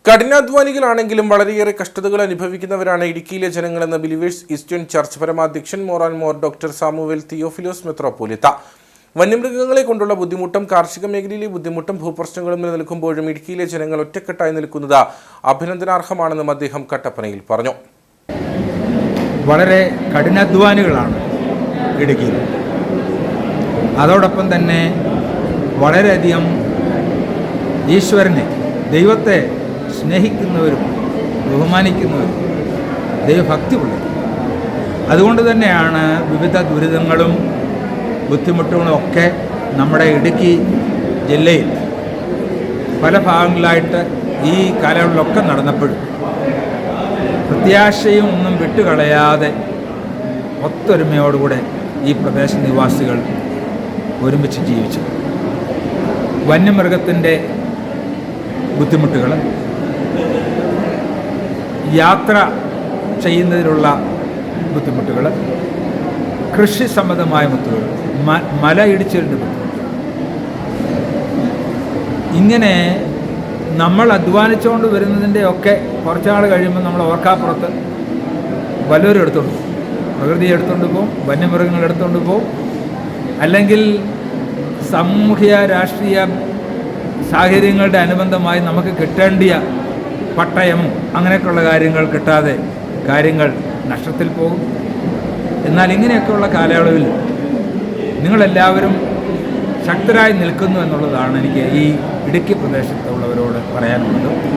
കഠിനാധ്വാനികളാണെങ്കിലും വളരെയേറെ കഷ്ടതകൾ അനുഭവിക്കുന്നവരാണ് ഇടുക്കിയിലെ ജനങ്ങളെന്ന ബിലീവേഴ്സ് ഈസ്റ്റേൺ ചർച്ച് പരമാധ്യക്ഷൻ മോർ ഡോക്ടർ സാമുവേൽ തിയോഫിലോസ് മെത്രോപ്പൊലീത്ത. വന്യമൃഗങ്ങളെ കൊണ്ടുള്ള ബുദ്ധിമുട്ടും കാർഷിക മേഖലയിലെ ബുദ്ധിമുട്ടും ഭൂപ്രശ്നങ്ങളും നിലനിൽക്കുമ്പോഴും ഇടുക്കിയിലെ ജനങ്ങൾ ഒറ്റക്കെട്ടായി നിൽക്കുന്നത് അഭിനന്ദനാർഹമാണെന്നും അദ്ദേഹം കട്ടപ്പനയിൽ പറഞ്ഞു. വളരെ കഠിനാധ്വാനികളാണ് ഇടുക്കിയിൽ. അതോടൊപ്പം തന്നെ വളരെയധികം ഈശ്വരനെ, ദൈവത്തെ സ്നേഹിക്കുന്നവരും ബഹുമാനിക്കുന്നവരും ദൈവഭക്തിയുള്ളവരും. അതുകൊണ്ട് തന്നെയാണ് വിവിധ ദുരിതങ്ങളും ബുദ്ധിമുട്ടുകളും ഒക്കെ നമ്മുടെ ഇടുക്കി ജില്ലയിൽ പല ഭാഗങ്ങളിലായിട്ട് ഈ കാലങ്ങളിലൊക്കെ നടന്നപ്പോഴും പ്രത്യാശയും ഒന്നും വിട്ടുകളയാതെ ഒത്തൊരുമയോടുകൂടെ ഈ പ്രദേശ നിവാസികൾ ഒരുമിച്ച് ജീവിച്ചു. വന്യമൃഗത്തിൻ്റെ ബുദ്ധിമുട്ടുകൾ, യാത്ര ചെയ്യുന്നതിനുള്ള ബുദ്ധിമുട്ടുകൾ, കൃഷി സംബന്ധമായ ബുദ്ധിമുട്ടുകൾ, മല ഇടിച്ചിലിൻ്റെ ബുദ്ധിമുട്ടുകൾ, ഇങ്ങനെ നമ്മൾ അധ്വാനിച്ചുകൊണ്ട് വരുന്നതിൻ്റെ ഒക്കെ കുറച്ചാൾ കഴിയുമ്പോൾ നമ്മൾ ഓർക്കാപ്പുറത്ത് വല്ലവരും എടുത്തുകൊണ്ട് പോകും. പ്രകൃതി എടുത്തുകൊണ്ട് പോകും, വന്യമൃഗങ്ങൾ എടുത്തുകൊണ്ട് പോകും, അല്ലെങ്കിൽ സാമൂഹ്യ രാഷ്ട്രീയ സാഹചര്യങ്ങളുടെ അനുബന്ധമായി നമുക്ക് കിട്ടേണ്ടിയ പട്ടയമോ അങ്ങനെയൊക്കെയുള്ള കാര്യങ്ങൾ കിട്ടാതെ കാര്യങ്ങൾ നഷ്ടത്തിൽ പോകും. എന്നാൽ ഇങ്ങനെയൊക്കെയുള്ള കാലയളവിൽ നിങ്ങളെല്ലാവരും ശക്തരായി നിൽക്കുന്നു എന്നുള്ളതാണ് എനിക്ക് ഈ ഇടുക്കി പ്രദേശത്തുള്ളവരോട് പറയാനുള്ളത്.